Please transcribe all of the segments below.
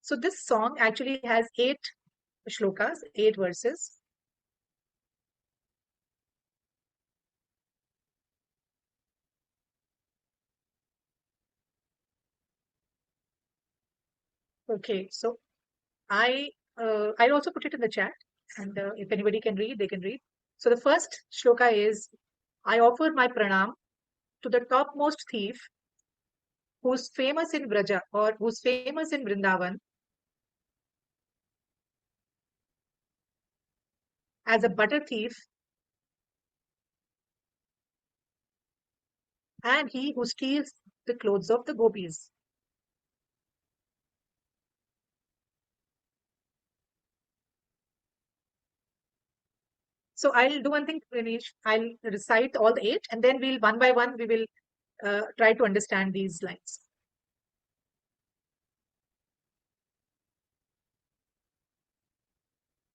So this song actually has 8 shlokas, 8 verses. Okay, so I'll also put it in the chat, and if anybody can read, they can read. So the first shloka is, I offer my pranam to the topmost thief who's famous in Braja or who's famous in Vrindavan as a butter thief, and he who steals the clothes of the gopis. So I'll do one thing, Ganesh. I'll recite all the 8, and then we'll one by one we will try to understand these lines.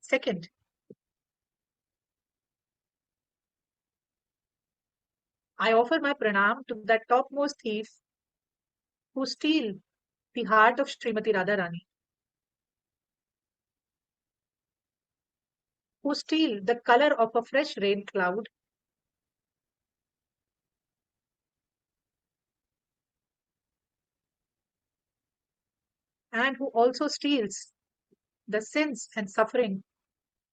Second, I offer my pranam to that topmost thief who steal the heart of Srimati Radharani, who steal the color of a fresh rain cloud, and who also steals the sins and suffering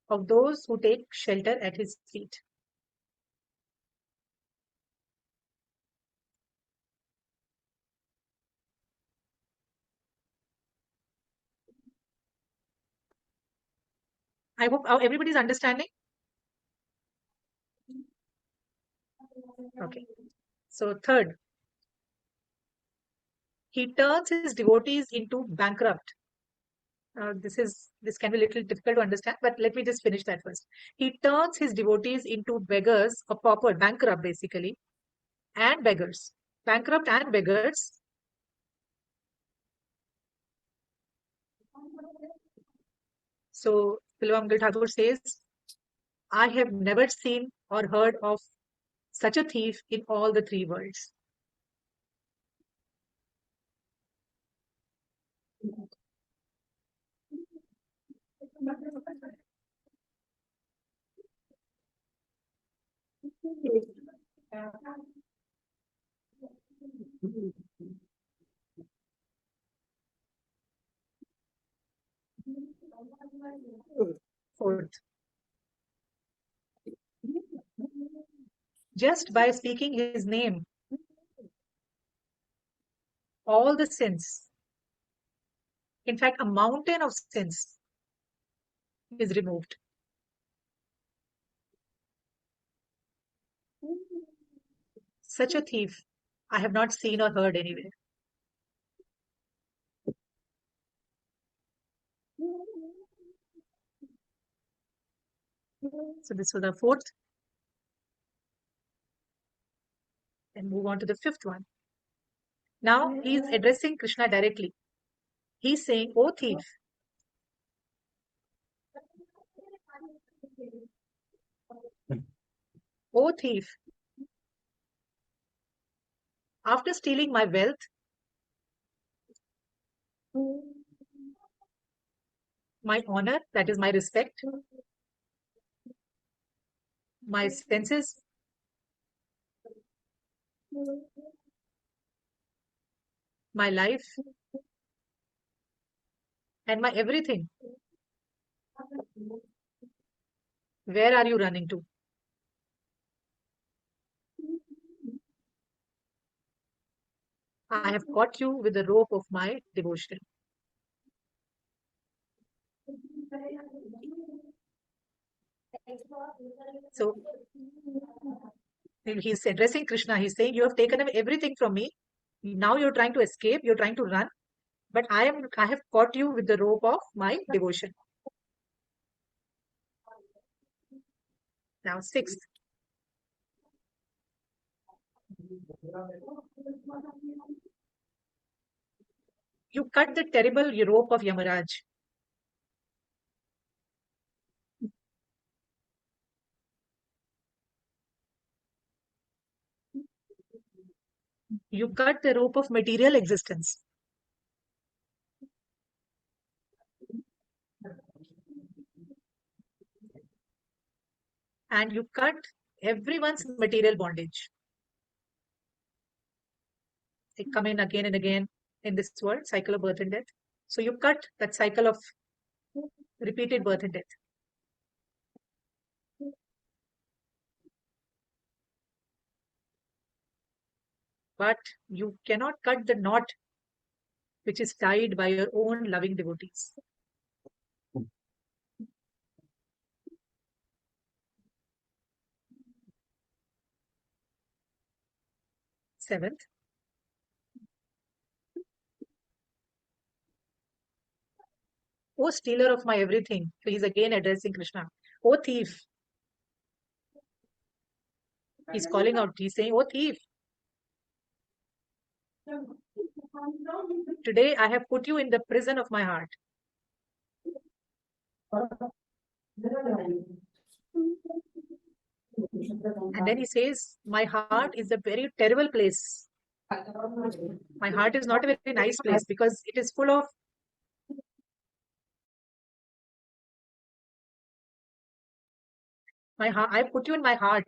of those who take shelter at his feet. I hope everybody's understanding. Okay. So third, he turns his devotees into bankrupt. This can be a little difficult to understand, but let me just finish that first. He turns his devotees into beggars or pauper, bankrupt basically, and beggars. Bankrupt and beggars. So Bilvamangal Thakur says, I have never seen or heard of such a thief in all the 3 worlds. Fourth, just by speaking his name, all the sins, in fact, a mountain of sins is removed. Such a thief I have not seen or heard anywhere. So this was the fourth. And move on to the fifth one. Now he is addressing Krishna directly. He's saying, "O thief, O thief, after stealing my wealth, my honor, that is my respect, my senses, my life, and my everything, where are you running to? I have caught you with the rope of my devotion." So he's addressing Krishna. He's saying, "You have taken away everything from me. Now you're trying to escape, you're trying to run, but I have caught you with the rope of my devotion." Now, sixth, you cut the terrible rope of Yamaraj. You cut the rope of material existence. and you cut everyone's material bondage. They come in again and again in this world, cycle of birth and death. So you cut that cycle of repeated birth and death. But you cannot cut the knot which is tied by your own loving devotees. Seventh, O stealer of my everything. So he's again addressing Krishna. O thief. He's calling out. He's saying, O thief. Today I have put you in the prison of my heart. And then he says, my heart is a very terrible place. My heart is not a very nice place because it is full of my heart. I put you in my heart,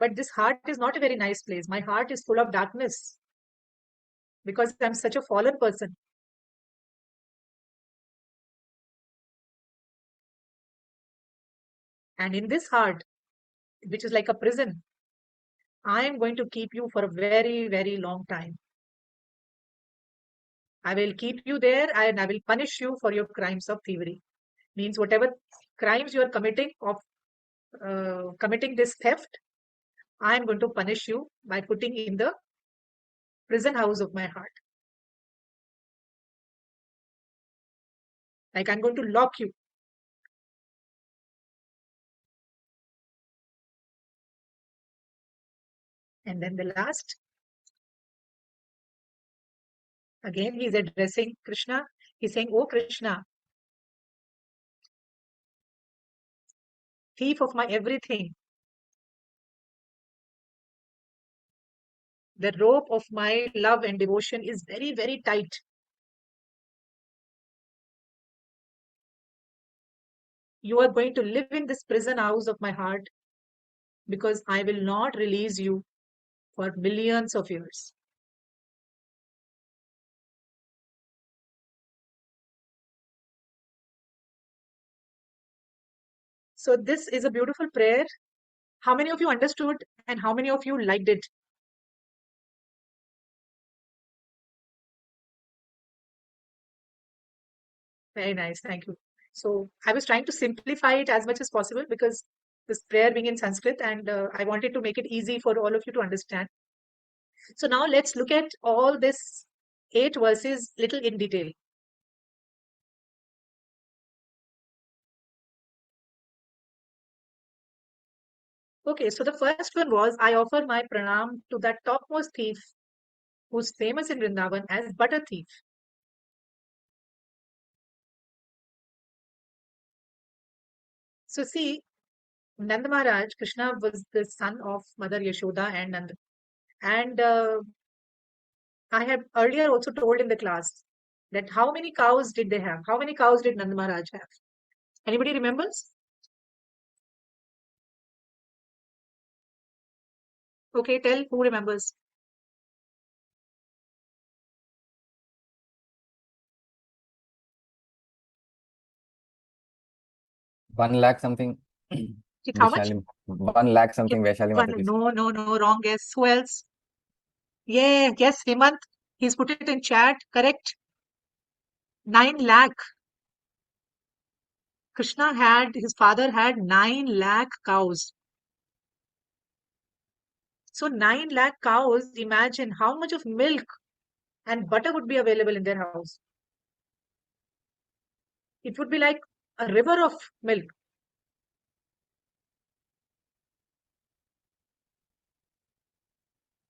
but this heart is not a very nice place. My heart is full of darkness because I'm such a fallen person. And in this heart, which is like a prison, I am going to keep you for a very, very long time. I will keep you there and I will punish you for your crimes of thievery. Means whatever crimes you are committing of committing this theft, I am going to punish you by putting in the prison house of my heart. Like I'm going to lock you. And then the last, again, he is addressing Krishna. He's saying, Oh Krishna, thief of my everything, the rope of my love and devotion is very, very tight. You are going to live in this prison house of my heart because I will not release you for millions of years. So this is a beautiful prayer. How many of you understood and how many of you liked it? Very nice. Thank you. So I was trying to simplify it as much as possible because this prayer being in Sanskrit and I wanted to make it easy for all of you to understand. So now let's look at all this 8 verses little in detail. Okay, so the first one was I offer my pranam to that topmost thief who's famous in Vrindavan as butter thief. So see, Nanda Maharaj, Krishna was the son of Mother Yashoda and Nanda. And I had earlier also told in the class that how many cows did they have? How many cows did Nanda Maharaj have? Anybody remembers? Okay, tell who remembers. 1 lakh something. How much? Vaishali, 1 lakh Okay, something Vaishali one. Mataji. No, wrong guess. Who else? Yeah, yes, Hemant. He's put it in chat. Correct. 9 lakh. Krishna had, his father had 9 lakh cows. So 9 lakh cows, imagine how much of milk and butter would be available in their house. It would be like a river of milk.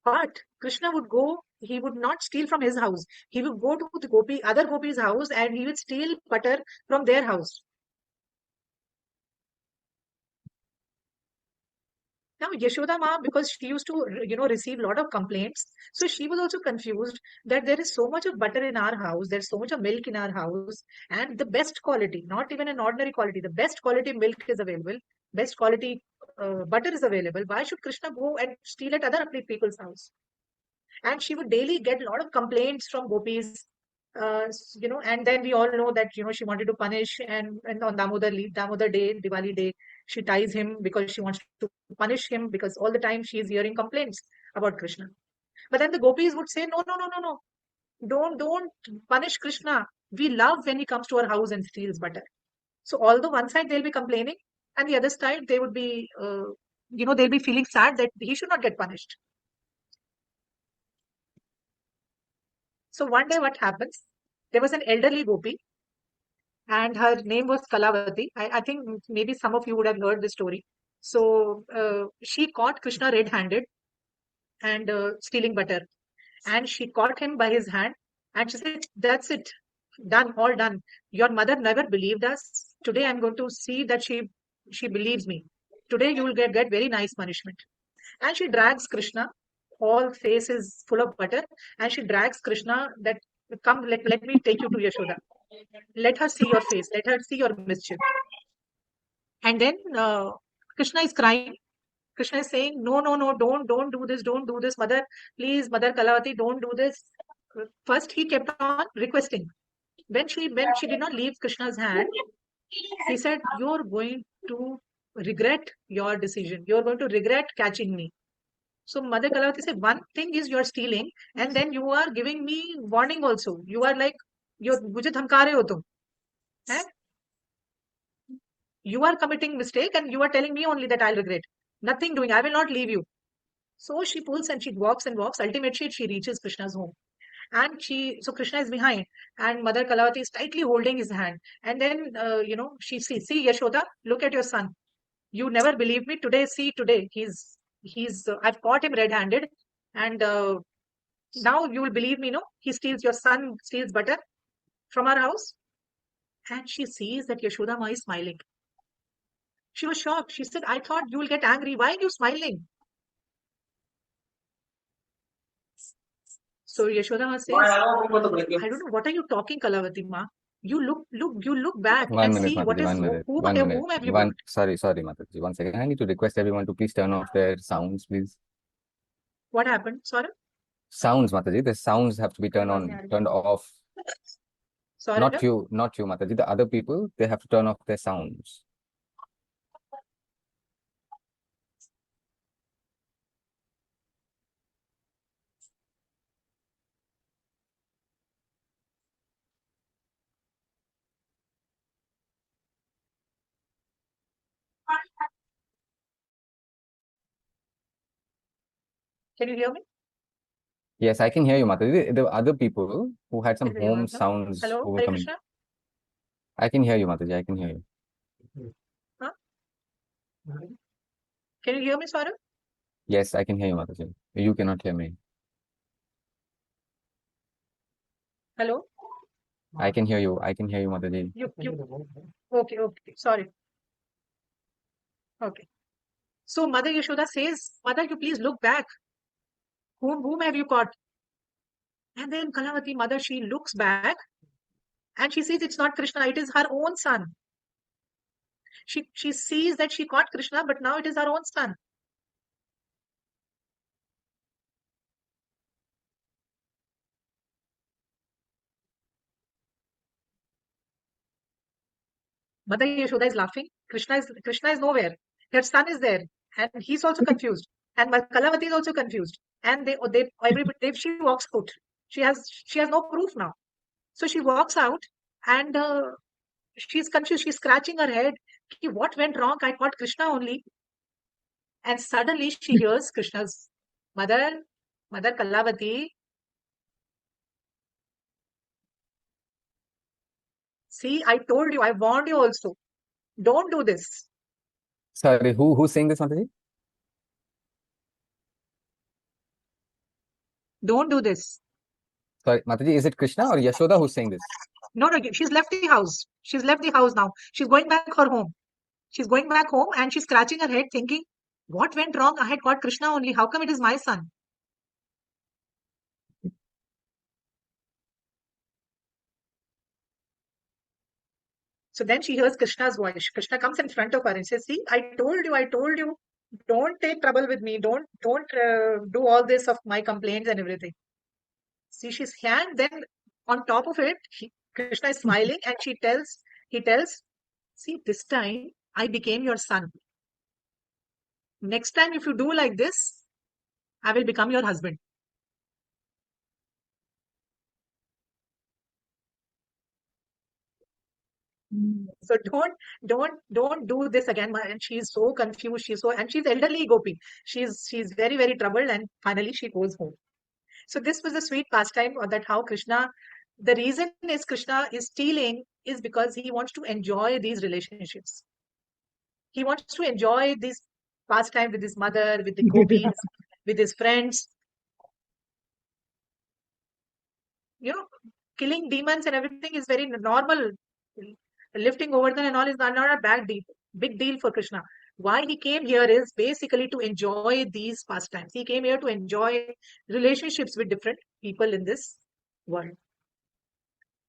But Krishna would go, he would not steal from his house. He would go to the gopi, other gopis' house and he would steal butter from their house. Now, Yashoda Ma, because she used to, receive a lot of complaints, so she was also confused that there is so much of butter in our house, there's so much of milk in our house, and the best quality, not even an ordinary quality, the best quality milk is available, best quality butter is available, why should Krishna go and steal at other people's house? And she would daily get a lot of complaints from gopis, and then we all know that, she wanted to punish, and on Damodar day, Diwali day, she ties him because she wants to punish him, because all the time she is hearing complaints about Krishna. But then the gopis would say, no, no, no, no, no, don't punish Krishna. We love when he comes to our house and steals butter. So although one side they'll be complaining, and the other side they would be, they'll be feeling sad that he should not get punished. So one day what happens? There was an elderly gopi, and her name was Kalavati. I think maybe some of you would have heard the story. So she caught Krishna red-handed and stealing butter. And she caught him by his hand, and she said, "That's it, done, all done. Your mother never believed us. Today I'm going to see that she believes me. Today you will get very nice punishment." And she drags Krishna, all face is full of butter, and she drags Krishna that, come, let me take you to Yashoda. Let her see your face. Let her see your mischief. And then Krishna is crying. Krishna is saying, no, no, no, don't do this, mother, please, Mother Kalavati, don't do this. First, he kept on requesting. When she did not leave Krishna's hand, he said, you're going to regret your decision. You're going to regret catching me. So Mother Kalavati said, one thing is you're stealing, and then you are giving me warning also. You are like, you're mujhe dhamka rahe ho tum. Eh? You are committing mistake, and you are telling me only that I'll regret. Nothing doing. I will not leave you. So she pulls and she walks and walks. Ultimately, she reaches Krishna's home. And so Krishna is behind, and Mother Kalavati is tightly holding his hand. And then, she sees, see, Yashoda, look at your son. You never believed me. Today, I've caught him red-handed, and now you will believe me, no? Your son steals butter from our house. And she sees that Yashoda Ma is smiling. She was shocked. She said, I thought you will get angry. Why are you smiling? So Yashoda Ma says, I don't know, what are you talking, Kalavati Ma? You look back 1 and minute, see what Mataji, is, 1 minute. whom 1 minute. have you got? Sorry, Mataji. 1 second. I need to request everyone to please turn off their sounds, please. What happened? Sorry? Sounds, Mataji. The sounds have to be turned off. Sorry? Not you, Mataji. The other people, they have to turn off their sounds. Can you hear me? Yes, I can hear you, Mataji. The other people who had some Hare home Krishna. sounds Hello, who were Hare coming. Krishna? I can hear you, Mataji. I can hear you. Huh? Can you hear me, Saurabh? Yes, I can hear you, Mataji. You cannot hear me. Hello? I can hear you. I can hear you, Mataji. Okay, sorry. Okay. So Mother Yashoda says, Mother, you please look back. Whom have you caught? And then Kalavati, mother, she looks back and she sees it's not Krishna, it is her own son. She sees that she caught Krishna, but now it is her own son. Mother Yashoda is laughing. Krishna is nowhere. Her son is there, and he's also confused. And Kalavati is also confused. And she walks out. She has no proof now. So she walks out, and she's confused. She's scratching her head. What went wrong? I caught Krishna only. And suddenly she hears Krishna's mother, Mother Kalavati. See, I told you, I warned you also. Don't do this. Sorry, who's saying this, Mataji? Don't do this. Sorry, Mataji, is it Krishna or Yashoda who's saying this? No, she's left the house. She's left the house now. She's going back her home. She's going back home and she's scratching her head thinking, what went wrong? I had got Krishna only. How come it is my son? So then she hears Krishna's voice. Krishna comes in front of her and says, see, I told you. Don't take trouble with me. Don't do all this of my complaints and everything. See, she's hand. Then on top of it, Krishna is smiling, and he tells, see, this time I became your son. Next time, if you do like this, I will become your husband. So don't do this again. And she's so confused. And she's elderly Gopi. She's very, very troubled, and finally she goes home. So this was a sweet pastime that how Krishna, the reason is Krishna is stealing is because he wants to enjoy these relationships. He wants to enjoy this pastime with his mother, with the gopis, with his friends. You know, killing demons and everything is very normal. Lifting over them and all is not a big deal for Krishna. Why he came here is basically to enjoy these pastimes. He came here to enjoy relationships with different people in this world.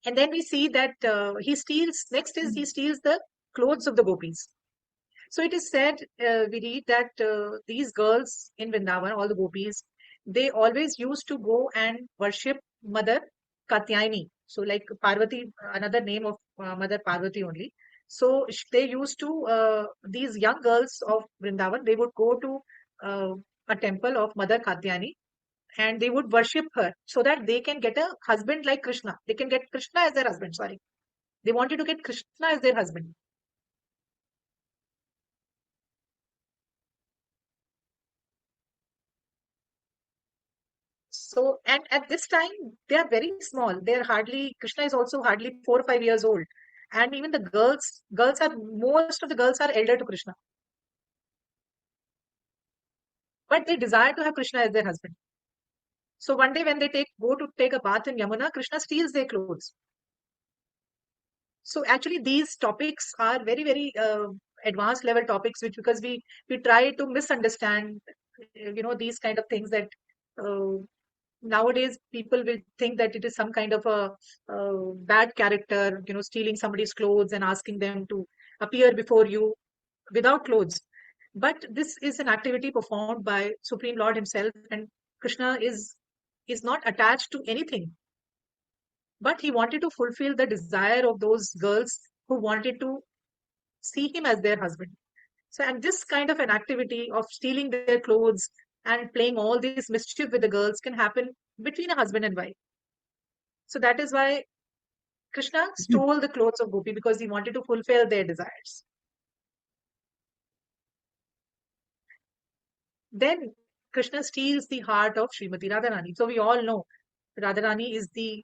And then we see that he steals the clothes of the gopis. So it is said, we read that these girls in Vrindavan, all the gopis, they always used to go and worship Mother Katyayani. So like Parvati, another name of Mother Parvati only. So they used to, these young girls of Vrindavan, they would go to a temple of Mother Katyayani, and they would worship her so that they can get a husband like Krishna. They can get Krishna as their husband, sorry. They wanted to get Krishna as their husband. So, and at this time, they are very small. They're hardly, Krishna is also hardly 4 or 5 years old. And even the most of the girls are elder to Krishna. But they desire to have Krishna as their husband. So one day when go to take a bath in Yamuna, Krishna steals their clothes. So actually these topics are very, very advanced level topics, which because we try to misunderstand, these kind of things that uh, nowadays people will think that it is some kind of a bad character, stealing somebody's clothes and asking them to appear before you without clothes. But this is an activity performed by Supreme Lord himself, and Krishna is not attached to anything, but he wanted to fulfill the desire of those girls who wanted to see him as their husband. So, and this kind of an activity of stealing their clothes and playing all this mischief with the girls can happen between a husband and wife. So that is why Krishna stole the clothes of Gopi, because he wanted to fulfill their desires. Then Krishna steals the heart of Srimati Radharani. So we all know Radharani is the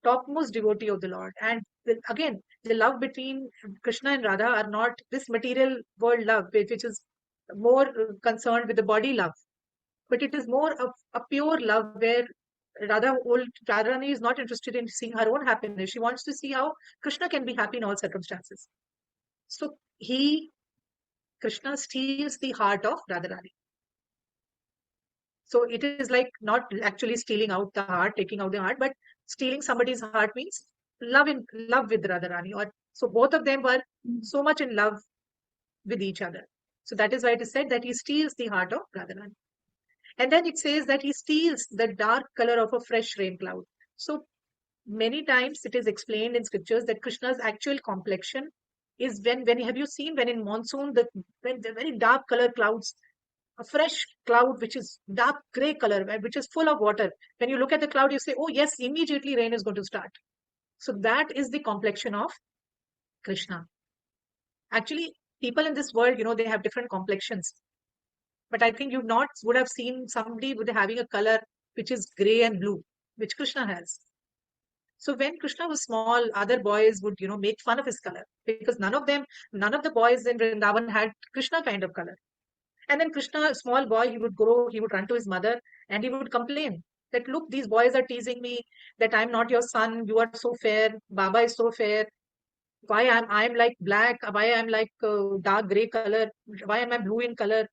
topmost devotee of the Lord. And again, the love between Krishna and Radha are not this material world love, which is more concerned with the body love, but it is more of a pure love where Radharani is not interested in seeing her own happiness. She wants to see how Krishna can be happy in all circumstances. So Krishna steals the heart of Radharani. So it is like not actually stealing out the heart, taking out the heart, but stealing somebody's heart means love with Radharani. Or so both of them were so much in love with each other. So that is why it is said that he steals the heart of Radharani. And then it says that he steals the dark color of a fresh rain cloud. So many times it is explained in scriptures that Krishna's actual complexion is when have you seen when in monsoon when the very dark color clouds, a fresh cloud which is dark gray color, which is full of water. When you look at the cloud, you say, oh yes, immediately rain is going to start. So that is the complexion of Krishna. Actually, people in this world, they have different complexions. But I think you not would have seen somebody with having a color which is gray and blue, which Krishna has. So when Krishna was small, other boys would, make fun of his color, because none of the boys in Vrindavan had Krishna kind of color. And then Krishna, small boy, he would grow, he would run to his mother and he would complain that, look, these boys are teasing me that I'm not your son. You are so fair. Baba is so fair. Why I'm like black? Why I'm like dark gray color? Why am I blue in color?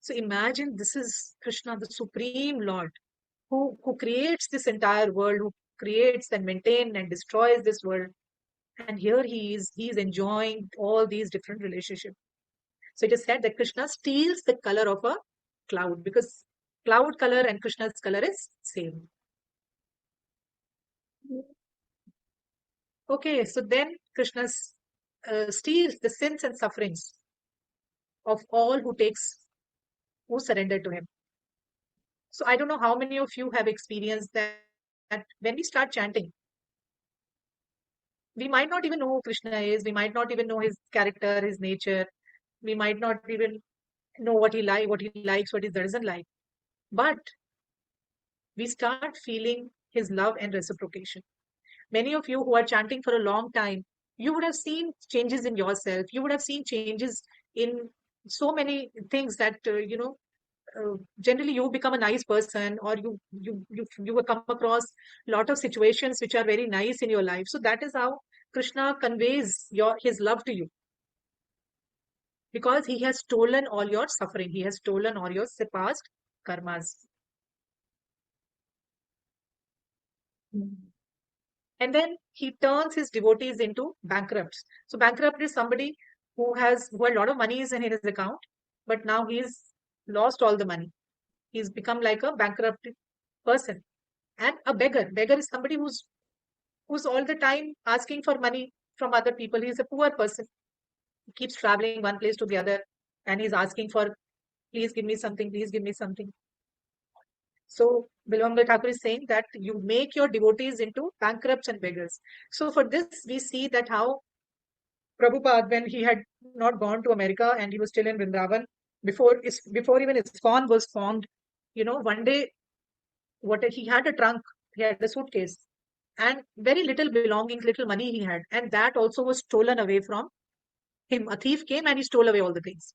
So imagine this is Krishna, the Supreme Lord, who creates this entire world, who creates and maintains and destroys this world. And here he is enjoying all these different relationships. So it is said that Krishna steals the color of a cloud, because cloud color and Krishna's color is same. Okay, so then Krishna steals the sins and sufferings of all who surrender to him. So I don't know how many of you have experienced that when we start chanting, we might not even know who Krishna is. We might not even know his character, his nature. We might not even know what he likes, what he doesn't like. But we start feeling his love and reciprocation. Many of you who are chanting for a long time, you would have seen changes in yourself. You would have seen changes in so many things that generally you become a nice person, or you will come across a lot of situations which are very nice in your life. So that is how Krishna conveys his love to you, because he has stolen all your suffering. He has stolen all your past karmas. And then he turns his devotees into bankrupts. So bankrupt is somebody who had a lot of money is in his account, but now he's lost all the money. He's become like a bankrupt person. And a beggar. Beggar is somebody who's all the time asking for money from other people. He's a poor person. He keeps traveling one place to the other, and he's asking for, please give me something, please give me something. So Bilvamangal Thakur is saying that you make your devotees into bankrupts and beggars. So for this, we see that how Prabhupada, when he had not gone to America and he was still in Vrindavan, before even ISKCON was formed, one day what he had a trunk, he had a suitcase, and very little belongings, little money he had, and that also was stolen away from him. A thief came and he stole away all the things.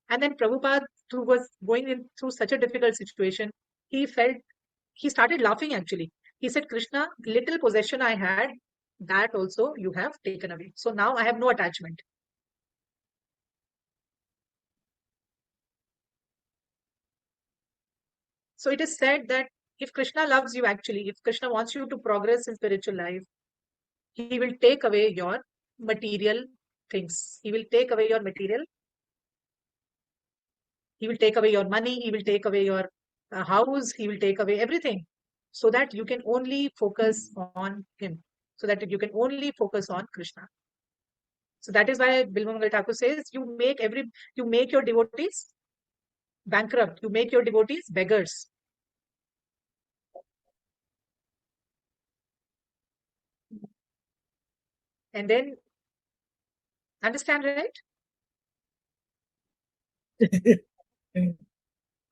And then Prabhupada, who was going in through such a difficult situation, he felt he started laughing actually. He said, Krishna, little possession I had, that also you have taken away. So now I have no attachment. So it is said that if Krishna loves you actually, if Krishna wants you to progress in spiritual life, he will take away your material things. He will take away your material. He will take away your money. He will take away your house. He will take away everything, so that you can only focus on him. So that you can only focus on Krishna. So that is why Bilvamangal Thakur says you make your devotees bankrupt. You make your devotees beggars. And then understand, right?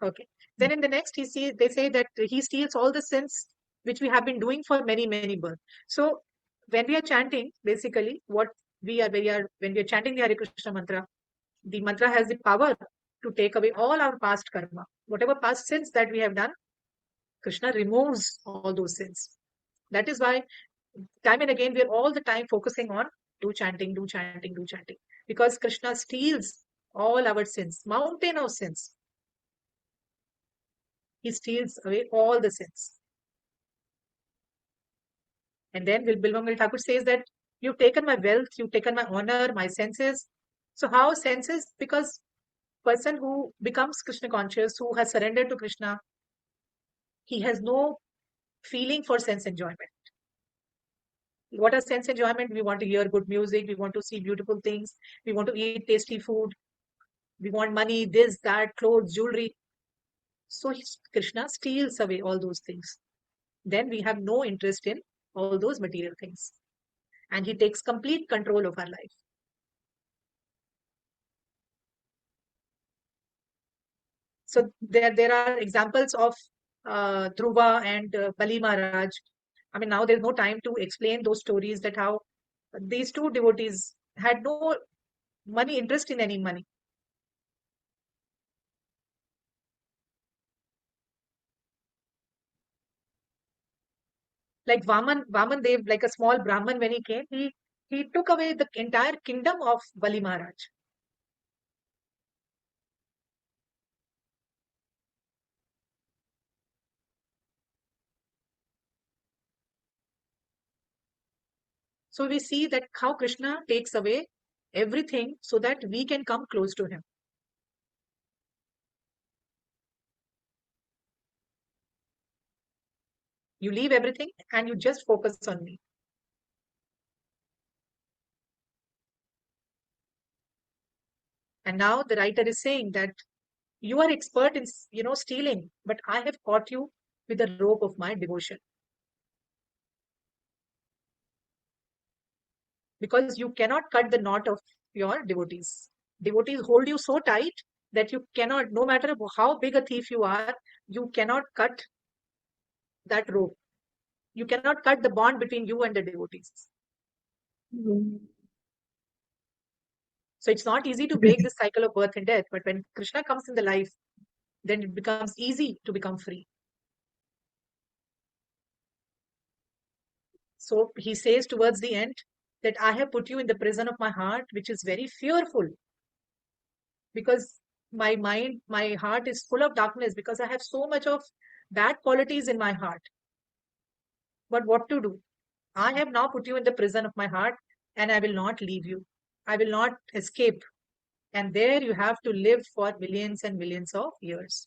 Okay. Then in the next, they say that he steals all the sins which we have been doing for many, many births. So when we are chanting, basically, what when we are chanting the Hare Krishna mantra, the mantra has the power to take away all our past karma. Whatever past sins that we have done, Krishna removes all those sins. That is why time and again we are all the time focusing on do chanting, do chanting, do chanting. Because Krishna steals all our sins, mountain of sins. He steals away all the sins. And then Bilvamangal Thakur says that you've taken my wealth, you've taken my honor, my senses. So how senses? Because person who becomes Krishna conscious, who has surrendered to Krishna, he has no feeling for sense enjoyment. What is sense enjoyment? We want to hear good music, we want to see beautiful things, we want to eat tasty food, we want money, this, that, clothes, jewelry. So Krishna steals away all those things. Then we have no interest in all those material things. And he takes complete control of our life. So there are examples of Dhruva and Bali Maharaj. I mean, now there's no time to explain those stories, that how these two devotees had no interest in any money. Like Vaman Dev, like a small Brahman, when he came, he took away the entire kingdom of Bali Maharaj. So we see that how Krishna takes away everything so that we can come close to him. You leave everything and you just focus on me. And now the writer is saying that you are expert in, stealing, but I have caught you with the rope of my devotion. Because you cannot cut the knot of your devotees. Devotees hold you so tight that you cannot, no matter how big a thief you are, you cannot cut that rope. You cannot cut the bond between you and the devotees. Mm. So it's not easy to break this cycle of birth and death, but when Krishna comes in the life, then it becomes easy to become free. So he says towards the end that I have put you in the prison of my heart, which is very fearful, because my mind, my heart is full of darkness because I have so much of bad qualities in my heart. But what to do? I have now put you in the prison of my heart and I will not leave you. I will not escape. And there you have to live for millions and millions of years.